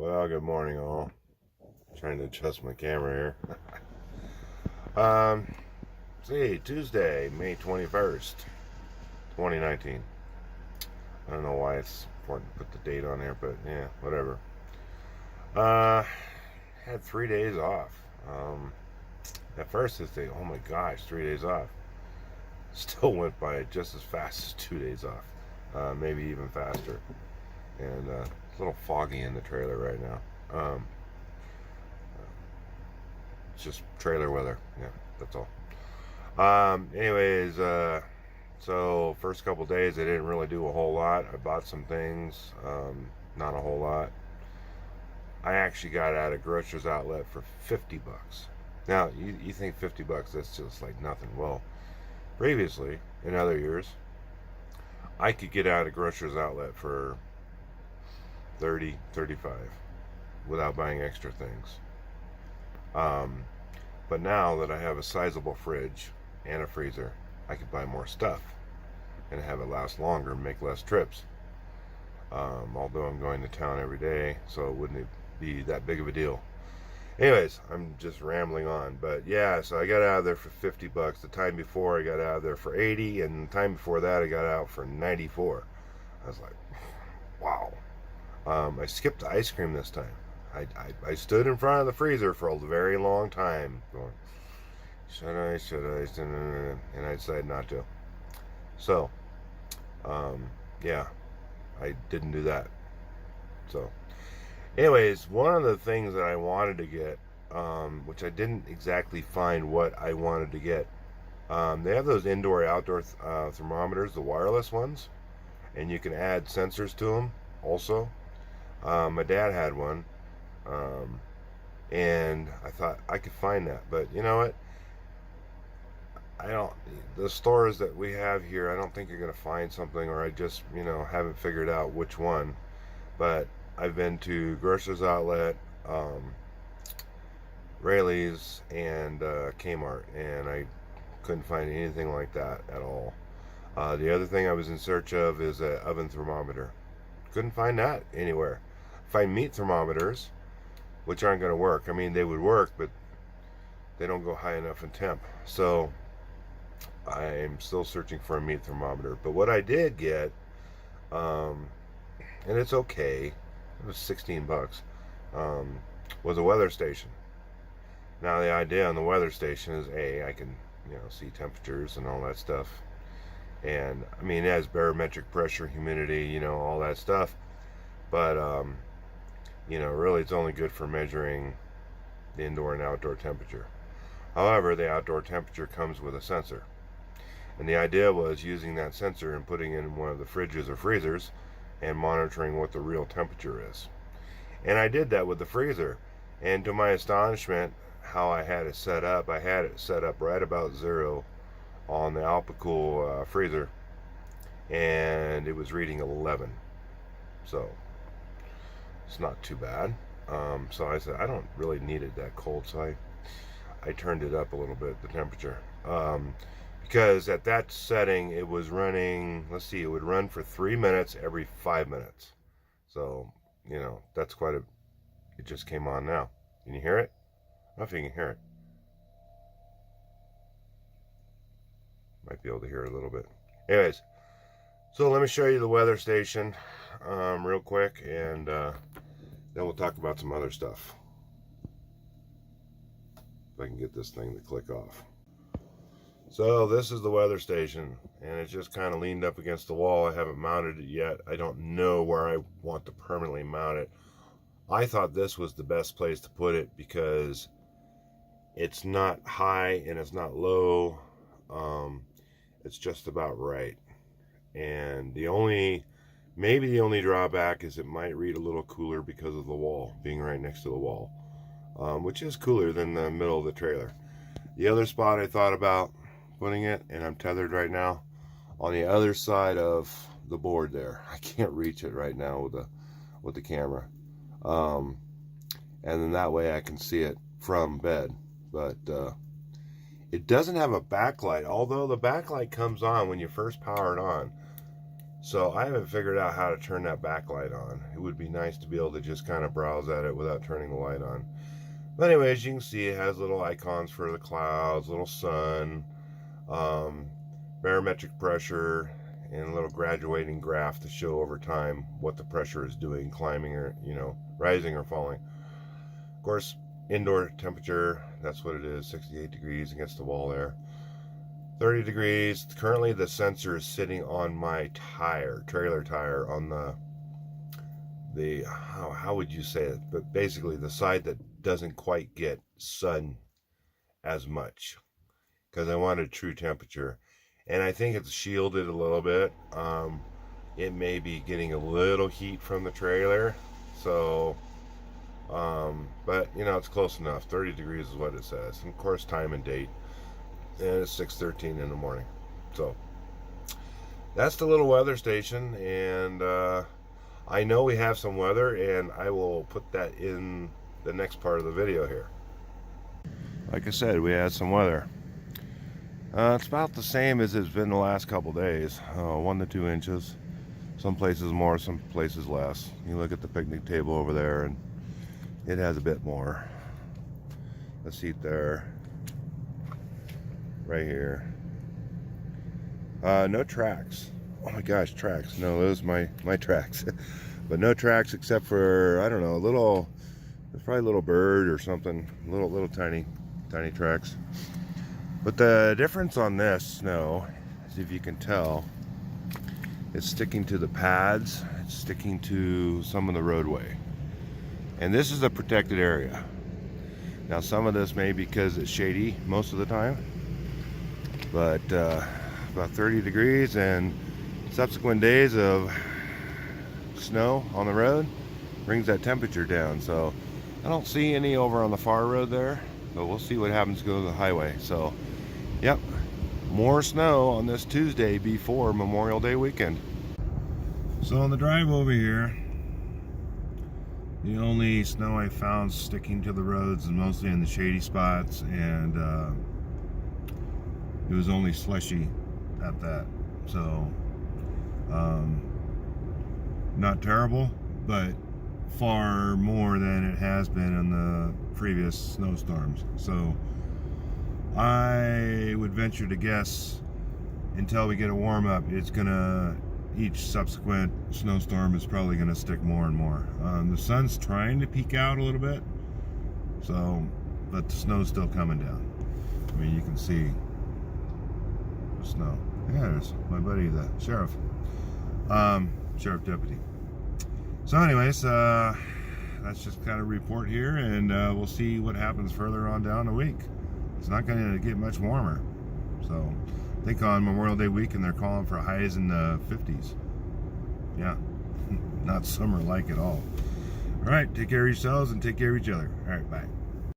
Well, good morning, all. Trying to adjust my camera here. See, Tuesday, May 21st, 2019. I don't know why it's important to put the date on there, but yeah, whatever. Had 3 days off. At first, it's like, oh my gosh, 3 days off. Still went by just as fast as 2 days off. Maybe even faster. And it's a little foggy in the trailer right now. It's just trailer weather. Yeah, that's all. Anyways, so first couple days I didn't really do a whole lot. I bought some things, not a whole lot. I actually got at a grocer's outlet for 50 bucks. Now, you think 50 bucks, that's just like nothing. Well, previously, in other years, I could get out a grocer's outlet for 30, 35 without buying extra things. But now that I have a sizable fridge and a freezer, I can buy more stuff and have it last longer and make less trips. Although I'm going to town every day, so it wouldn't be that big of a deal. Anyways, I'm just rambling on. But yeah, so I got out of there for 50 bucks. The time before I got out of there for 80, and the time before that I got out for 94. I was like, wow. I skipped the ice cream this time. I stood in front of the freezer for a very long time going, should I, and I decided not to. So, yeah, I didn't do that. So, anyways, one of the things that I wanted to get, which I didn't exactly find what I wanted to get, they have those indoor-outdoor thermometers, the wireless ones, and you can add sensors to them also. My dad had one. And I thought I could find that, but you know what, the stores that we have here, I don't think you're gonna find something, or I just haven't figured out which one. But I've been to Grocer's Outlet, Rayleigh's, and Kmart, and I couldn't find anything like that at all. The other thing I was in search of is an oven thermometer. Couldn't find that anywhere. Find meat thermometers, which aren't going to work. I mean, they would work, but they don't go high enough in temp. So I'm still searching for a meat thermometer. But what I did get, and it's okay, it was 16 bucks, was a weather station. Now the idea on the weather station is I can see temperatures and all that stuff. And I mean, it has barometric pressure, humidity, all that stuff. But really it's only good for measuring the indoor and outdoor temperature. However, the outdoor temperature comes with a sensor. And the idea was using that sensor and putting it in one of the fridges or freezers and monitoring what the real temperature is. And I did that with the freezer. And to my astonishment, how I had it set up, I had it set up right about zero on the Alpacool freezer. And it was reading 11. So it's not too bad. So I said I don't really need it that cold, so I turned it up a little bit, the temperature, because at that setting it was running, let's see, it would run for 3 minutes every 5 minutes. So that's quite a, it just came on now. Can you hear it? I don't know if you can hear it. Might be able to hear it a little bit. Anyways, so let me show you the weather station real quick, and then we'll talk about some other stuff. If I can get this thing to click off. So this is the weather station, and it's just kind of leaned up against the wall. I haven't mounted it yet. I don't know where I want to permanently mount it. I thought this was the best place to put it because it's not high and it's not low. It's just about right. And maybe the only drawback is it might read a little cooler because of the wall, being right next to the wall, which is cooler than the middle of the trailer. The other spot I thought about putting it, and I'm tethered right now, on the other side of the board there. I can't reach it right now with the camera. And then that way I can see it from bed. But it doesn't have a backlight, although the backlight comes on when you first power it on. So I haven't figured out how to turn that backlight on. It would be nice to be able to just kind of browse at it without turning the light on. But anyways, you can see it has little icons for the clouds, little sun, barometric pressure, and a little graduating graph to show over time what the pressure is doing, climbing or, rising or falling. Of course, indoor temperature, that's what it is, 68 degrees against the wall there. 30 degrees. Currently the sensor is sitting on my trailer tire on the how would you say it? But basically the side that doesn't quite get sun as much, because I wanted true temperature. And I think it's shielded a little bit. It may be getting a little heat from the trailer. So, but it's close enough. 30 degrees is what it says. And of course, time and date. And it's 6:13 in the morning. So, that's the little weather station. And I know we have some weather, and I will put that in the next part of the video here. Like I said, we had some weather. It's about the same as it's been the last couple days, 1 to 2 inches. Some places more, some places less. You look at the picnic table over there and it has a bit more. The seat there, right here. No tracks. Oh my gosh, tracks. No, those are my tracks. But no tracks except for, I don't know, there's probably a little bird or something. Little tiny tracks. But the difference on this snow, as if you can tell, it's sticking to the pads, it's sticking to some of the roadway. And this is a protected area. Now some of this may be because it's shady most of the time, but about 30 degrees and subsequent days of snow on the road brings that temperature down. So I don't see any over on the far road there, but we'll see what happens to go to the highway. So yep, more snow on this Tuesday before Memorial Day weekend. So on the drive over here, the only snow I found sticking to the roads is mostly in the shady spots, and it was only slushy at that. So not terrible, but far more than it has been in the previous snowstorms. So I would venture to guess until we get a warm up, each subsequent snowstorm is probably gonna stick more and more. The sun's trying to peek out a little bit, but the snow's still coming down. I mean, you can see the snow. Yeah, there's my buddy, the sheriff, sheriff deputy. So anyways, that's just kind of a report here, and we'll see what happens further on down the week. It's not going to get much warmer. So I think on Memorial Day weekend they're calling for highs in the 50s. Yeah, not summer-like at all. All right, take care of yourselves and take care of each other. All right, bye.